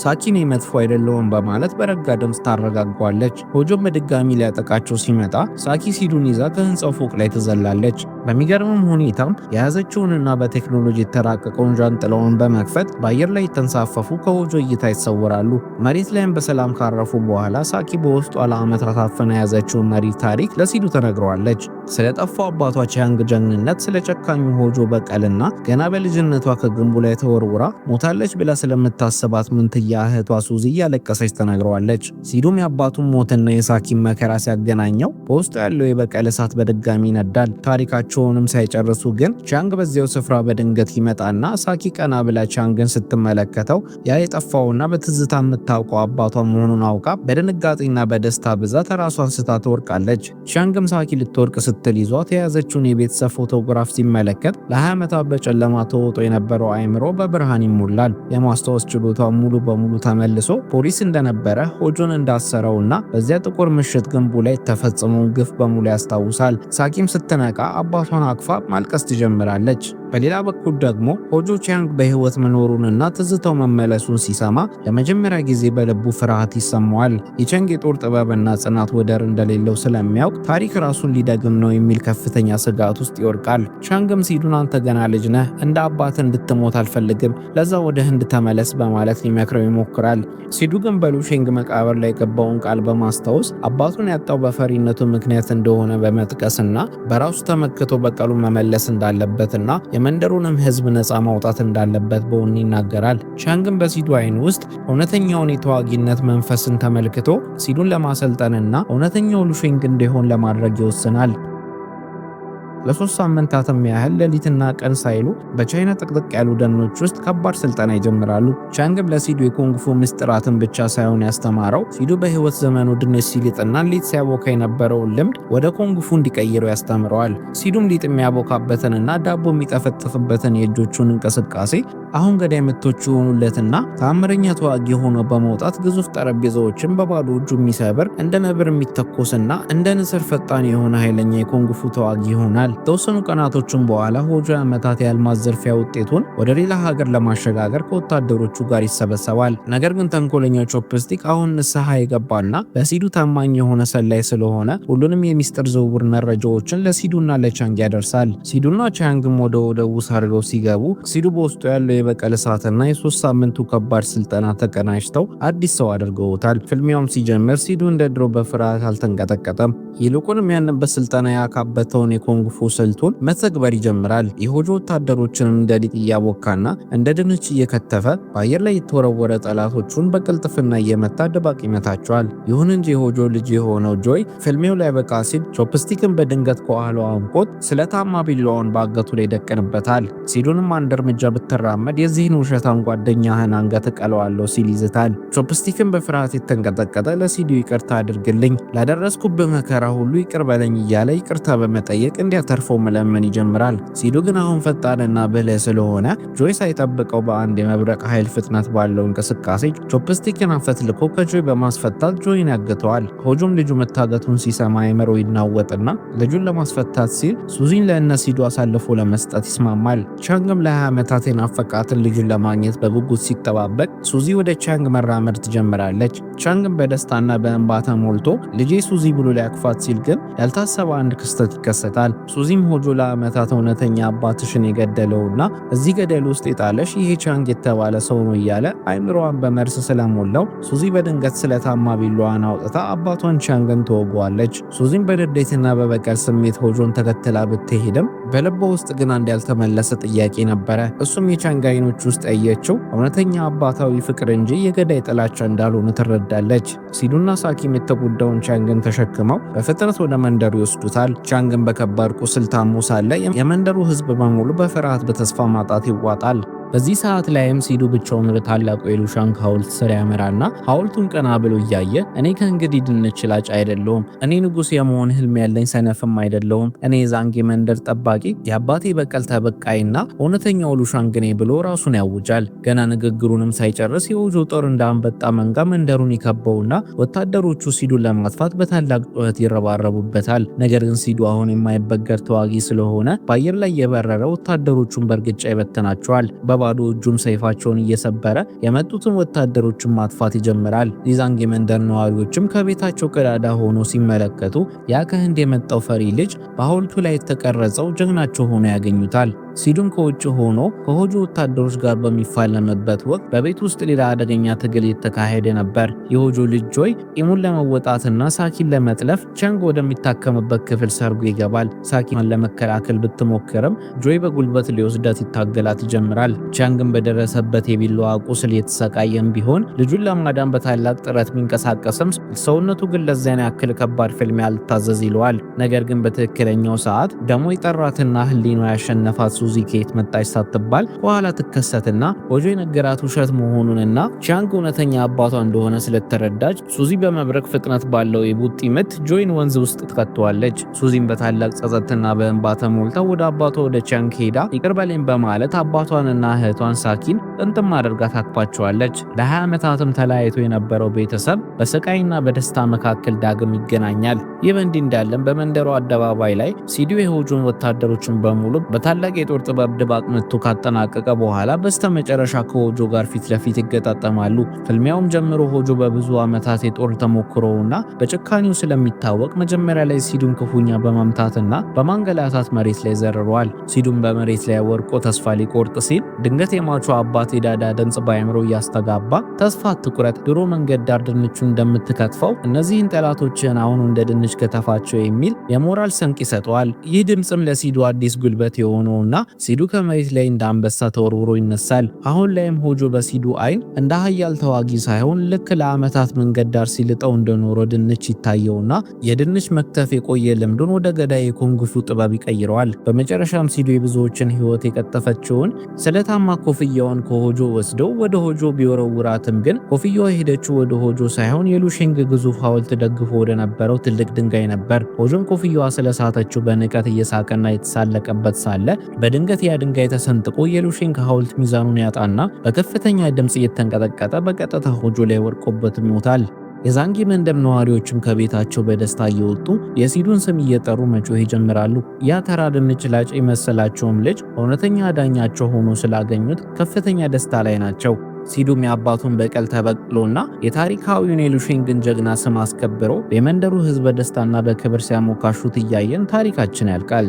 ሳኪ እኔ መጥፎ አይደለሁም በማለት በረጋ ድምፅ ታረጋጓለች። ሆጆም በድጋሚ ሊያጠቃቸው ሲመጣ ሳኪ ሲዱን ይዛ ከህንፃው ፎቅ ላይ ትዘላለች። በሚገርምም ሁኔታም የያዘችውንና በቴክኖሎጂ የተራቀቀውን ዣንጥላውን በመክፈት በአየር ላይ የተንሳፈፉ ከሆጆ እይታ ይሰወራሉ። መሬት ላይም በሰላም ካረፉ በኋላ ሳኪ በውስጧ ለዓመታት አፍና የያዘችውን መሪር ታሪክ ለሲዱ ተነግረዋለች። ስለ ጠፋው አባቷ ቻንግ ጀግንነት፣ ስለ ጨካኙ ሆጆ በቀልና ገና በልጅነቷ ከግንቡ ላይ ተወርውራ ሞታለች ብላ ስለምታስባት ምንትያ እህቷ ሱዚ እያለቀሰች ተነግረዋለች። ሲዱም የአባቱን ሞትና የሳኪን መከራ ሲያገናኘው በውስጡ ያለው የበቀል እሳት በድጋሚ ይነዳል። ታሪካቸውንም ሳይጨርሱ ግን ቻንግ በዚያው ስፍራ በድንገት ይመጣና ሳኪ ቀና ብላ ቻንግን ስትመለከተው ያ የጠፋውና በትዝታ የምታውቀው አባቷ መሆኑን አውቃ በድንጋጤና በደስታ ብዛት ራሷን ስታ ትወርቃለች። ቻንግም ሳኪ ልትወርቅ ስትል ይዟት የያዘችውን የቤተሰብ ፎቶግራፍ ሲመለከት ለ20 ዓመታት በጨለማ ተውጦ የነበረው አይምሮ በብርሃን ይሞላል። የማስታወስ ችሎታው ሙሉ በሙሉ ተመልሶ ፖሊስ እንደነበረ ሆጆን እንዳሰረውና በዚያ ጥቁር ምሽት ግንቡ ላይ የተፈጸመውን ግፍ በሙሉ ያስታውሳል። ሳኪም ስትነቃ አባቷን አቅፋ ማልቀስ ትጀምራለች። በሌላ በኩል ደግሞ ሆጆ ቻንግ በህይወት መኖሩንና ትዝታው መመለሱን ሲሰማ ለመጀመሪያ ጊዜ በልቡ ፍርሃት ይሰማዋል። የቻንግ የጦር ጥበብና ጽናት ወደር እንደሌለው ስለሚያውቅ ታሪክ ራሱን ሊደግም ነው የሚል ከፍተኛ ስጋት ውስጥ ይወድቃል። ቻንግም ሲዱን አንተ ገና ልጅ ነህ፣ እንደ አባት እንድትሞት አልፈልግም፣ ለዛ ወደ ህንድ ተመለስ በማለት ሊመክረው ይሞክራል። ሲዱ ግን በሉሼንግ መቃብር ላይ የገባውን ቃል በማስታወስ አባቱን ያጣው በፈሪነቱ ምክንያት እንደሆነ በመጥቀስና በራሱ ተመክቶ በቀሉን መመለስ እንዳለበትና የመንደሩንም ህዝብ ነፃ ማውጣት እንዳለበት በውን ይናገራል። ቻንግም በሲዱ አይን ውስጥ እውነተኛውን የተዋጊነት መንፈስን ተመልክቶ ሲዱን ለማሰልጠንና እውነተኛው ሉሼንግ እንዲሆን ለማድረግ ይወስናል። ለ3 ሳምንታትም ያህል ሌሊትና ቀን ሳይሉ በቻይና ጥቅጥቅ ያሉ ደኖች ውስጥ ከባድ ስልጠና ይጀምራሉ። ቻንግም ለሲዱ የኩንግፉ ምስጢራትን ብቻ ሳይሆን ያስተማረው ሲዱ በህይወት ዘመኑ ድንች ሲልጥና ሊጥ ሲያቦካ የነበረውን ልምድ ወደ ኩንግፉ እንዲቀይረው ያስተምረዋል። ሲዱም ሊጥ የሚያቦካበትንና ዳቦ የሚጠፈጥፍበትን የእጆቹን እንቅስቃሴ አሁን ገዳይ ምቶች የሆኑለትና ተአምረኛ ተዋጊ ሆኖ በመውጣት ግዙፍ ጠረጴዛዎችን በባዶ እጁ የሚሰብር እንደ ነብር የሚተኮስና እንደ ንስር ፈጣን የሆነ ኃይለኛ የኩንግፉ ተዋጊ ይሆናል። ተወሰኑ ቀናቶችን በኋላ ሆጆ ዓመታት የአልማዝ ዝርፊያ ውጤቱን ወደ ሌላ ሀገር ለማሸጋገር ከወታደሮቹ ጋር ይሰበሰባል። ነገር ግን ተንኮለኛው ቾፕስቲክ አሁን ንስሐ የገባና ለሲዱ ታማኝ የሆነ ሰላይ ስለሆነ ሁሉንም የሚስጥር ዝውውር መረጃዎችን ለሲዱና ለቻንግ ያደርሳል። ሲዱና ቻንግም ወደ ወደቡ ሰርገው ሲገቡ ሲዱ በውስጡ ያለው የበቀል እሳትና የ3 ሳምንቱ ከባድ ስልጠና ተቀናጅተው አዲስ ሰው አድርገውታል። ፍልሚያውም ሲጀምር ሲዱ እንደ ድሮ በፍርሃት አልተንቀጠቀጠም። ይልቁንም ያንን በስልጠና ያካበተውን የኩንግፉ ስልቱን መተግበር ይጀምራል። የሆጆ ወታደሮችንም እንደ ሊጥ እያቦካና እንደ ድንች እየከተፈ በአየር ላይ የተወረወረ ጠላቶቹን በቅልጥፍና እየመታ ድባቅ ይመታቸዋል። ይሁን እንጂ የሆጆ ልጅ የሆነው ጆይ ፍልሚያው ላይ በቃ ሲል ቾፕስቲክን በድንገት ከኋላው አንቆት ስለታማ ቢላዋን በአገቱ ላይ ደቅንበታል። ሲዱንም አንድ እርምጃ ብትራመድ የዚህን ውሸታም ጓደኛህን አንገት እቀለዋለሁ ሲል ይዝታል። ቾፕስቲክን በፍርሃት የተንቀጠቀጠ ለሲዱ ይቅርታ አድርግልኝ፣ ላደረስኩብህ መከራ ሁሉ ይቅር በለኝ እያለ ይቅርታ በመጠየቅ እንዲያተርፈው መለመን ይጀምራል። ሲዱ ግን አሁን ፈጣንና ብልህ ስለሆነ ጆይ ሳይጠብቀው በአንድ የመብረቅ ኃይል ፍጥነት ባለው እንቅስቃሴ ቾፕስቲክን አፈትልኮ ከጆይ በማስፈታት ጆይን ያግተዋል። ሆጆም ልጁ መታገቱን ሲሰማ አይምሮ ይናወጥና ልጁን ለማስፈታት ሲል ሱዚን ለእነ ሲዱ አሳልፎ ለመስጠት ይስማማል። ቻንግም ለ20 ዓመታት የናፈቃትን ልጁን ለማግኘት በጉጉት ሲጠባበቅ ሱዚ ወደ ቻንግ መራመድ ትጀምራለች። ቻንግም በደስታና በእንባ ተሞልቶ ልጄ ሱዚ ብሎ ሊያቅፋት ሲል ግን ያልታሰበ አንድ ክስተት ይከሰታል። ሱዚም ሆጆ ለዓመታት እውነተኛ አባትሽን የገደለውና እዚህ ገደል ውስጥ የጣለሽ ይሄ ቻንግ የተባለ ሰው ነው እያለ አይምሮዋን በመርስ ስለሞላው ሱዚ በድንገት ስለታማ ቢላዋን አውጥታ አባቷን ቻንግን ትወጓለች። ሱዚም በንዴትና በበቀል ስሜት ሆጆን ተከትላ ብትሄድም በልቧ ውስጥ ግን አንድ ያልተመለሰ ጥያቄ ነበረ። እሱም የቻንግ አይኖች ውስጥ ያየችው እውነተኛ አባታዊ ፍቅር እንጂ የገዳይ ጥላቻ እንዳልሆነ ትረዳለች። ሲዱና ሳኪም የተጎዳውን ቻንግን ተሸክመው በፍጥነት ወደ መንደሩ ይወስዱታል። ቻንግን በከባድ ቁስል ታሞ ሳለ የመንደሩ ሕዝብ በሙሉ በፍርሃት በተስፋ ማጣት ይዋጣል። በዚህ ሰዓት ላይም ሲዱ ብቻውን ወደ ታላቁ የሉሻንግ ሐውልት ስር ያመራና ሐውልቱን ቀና ብሎ እያየ እኔ ከእንግዲህ ድንች ላጭ አይደለሁም፣ እኔ ንጉሥ የመሆን ህልም ያለኝ ሰነፍም አይደለሁም፣ እኔ የዛንጌ መንደር ጠባቂ፣ የአባቴ በቀል ተበቃይና እውነተኛው ሉሻንግ ነኝ ብሎ ራሱን ያውጃል። ገና ንግግሩንም ሳይጨርስ የሆጆ ጦር እንደ አንበጣ መንጋ መንደሩን ይከበውና ወታደሮቹ ሲዱን ለማጥፋት በታላቅ ጩኸት ይረባረቡበታል። ነገር ግን ሲዱ አሁን የማይበገር ተዋጊ ስለሆነ በአየር ላይ የበረረ ወታደሮቹን በእርግጫ ይበተናቸዋል። ባዶ እጁም ሰይፋቸውን እየሰበረ የመጡትን ወታደሮችን ማጥፋት ይጀምራል። የዛንጌ መንደር ነዋሪዎችም ከቤታቸው ቀዳዳ ሆኖ ሲመለከቱ ያ ከህንድ የመጣው ፈሪ ልጅ በሐውልቱ ላይ የተቀረጸው ጀግናቸው ሆኖ ያገኙታል። ሲዱም ከውጭ ሆኖ ከሆጆ ወታደሮች ጋር በሚፋለምበት ወቅት በቤት ውስጥ ሌላ አደገኛ ትግል የተካሄደ ነበር። የሆጆ ልጅ ጆይ ቂሙን ለመወጣትና ሳኪን ለመጥለፍ ቻንግ ወደሚታከምበት ክፍል ሰርጎ ይገባል። ሳኪን ለመከላከል ብትሞክርም ጆይ በጉልበት ሊወስዳት ይታገላት ይጀምራል። ቻንግም በደረሰበት የቢላዋ ቁስል የተሰቃየም ቢሆን ልጁን ለማዳን በታላቅ ጥረት ቢንቀሳቀስም ሰውነቱ ግን ለዚያን ያክል ከባድ ፍልሚያ አልታዘዝ ይለዋል። ነገር ግን በትክክለኛው ሰዓት ደሞ የጠራትና ህሊኗ ያሸነፋት ሱዚ ከየት መጣች ሳትባል ከኋላ ትከሰትና ሆጆ የነገራት ውሸት መሆኑንና ቻንግ እውነተኛ አባቷ እንደሆነ ስለተረዳች ሱዚ በመብረቅ ፍጥነት ባለው የቡጢ ምት ጆይን ወንዝ ውስጥ ትከተዋለች። ሱዚም በታላቅ ጸጸትና በእንባ ተሞልታ ወደ አባቷ ወደ ቻንግ ሄዳ ይቅር በለኝ በማለት አባቷንና እህቷን ሳኪን ጥንጥም አድርጋ ታቅፋቸዋለች። ለ20 ዓመታትም ተለያይቶ የነበረው ቤተሰብ በስቃይና በደስታ መካከል ዳግም ይገናኛል። ይህ በእንዲህ እንዳለም በመንደሩ አደባባይ ላይ ሲዱ የሆጆን ወታደሮችን በሙሉ በታላቅ የጦር ጥበብ ድባቅ መቶ ካጠናቀቀ በኋላ በስተመጨረሻ ከሆጆ ጋር ፊት ለፊት ይገጣጠማሉ። ፍልሚያውም ጀምሮ ሆጆ በብዙ ዓመታት የጦር ተሞክሮውና በጭካኔው ስለሚታወቅ መጀመሪያ ላይ ሲዱን ክፉኛ በመምታትና በማንገላታት መሬት ላይ ዘርሯል። ሲዱን በመሬት ላይ ወርቆ ተስፋ ሊቆርጥ ሲል ድንገት የሟቹ አባት የዳዳ ድምጽ ባይምሮ እያስተጋባ ተስፋ አትቁረጥ፣ ድሮ መንገድ ዳር ድንቹን እንደምትከትፈው እነዚህን ጠላቶችን አሁን እንደ ድንች ከተፋቸው የሚል የሞራል ስንቅ ይሰጠዋል። ይህ ድምጽም ለሲዱ አዲስ ጉልበት የሆነውና ሲዱ ከመሬት ላይ እንደ አንበሳ ተወርውሮ ይነሳል። አሁን ላይም ሆጆ በሲዱ አይን እንደ ኃያል ተዋጊ ሳይሆን ልክ ለዓመታት መንገድ ዳር ሲልጠው እንደኖረ ድንች ይታየውና የድንች መክተፍ የቆየ ልምዱን ወደ ገዳይ የኩንግፉ ጥበብ ይቀይረዋል። በመጨረሻም ሲዱ የብዙዎችን ሕይወት የቀጠፈችውን ስለታማ ኮፍያውን ከሆጆ ወስደው ወደ ሆጆ ቢወረውራትም ግን ኮፍያዋ ሄደችው ወደ ሆጆ ሳይሆን የሉሽንግ ግዙፍ ሐውልት ደግፎ ወደ ነበረው ትልቅ ድንጋይ ነበር። ሆጆም ኮፍያዋ ስለሳተችው በንቀት እየሳቀና የተሳለቀበት ሳለ በድንገት ያ ድንጋይ ተሰንጥቆ የሉሽንግ ሐውልት ሚዛኑን ያጣና በከፍተኛ ድምጽ እየተንቀጠቀጠ በቀጥታ ሆጆ ላይ ወድቆበት ይሞታል። የዛንጌ መንደር ነዋሪዎችም ከቤታቸው በደስታ እየወጡ የሲዱን ስም እየጠሩ መጮህ ይጀምራሉ። ያ ተራ ድንች ላጭ የመሰላቸውም ልጅ እውነተኛ ዳኛቸው ሆኖ ስላገኙት ከፍተኛ ደስታ ላይ ናቸው። ሲዱም የአባቱን በቀል ተበቅሎና የታሪካዊውን የሉሽንግን ጀግና ስም አስከብሮ የመንደሩ ሕዝብ በደስታና በክብር ሲያሞካሹት እያየን ታሪካችን ያልቃል።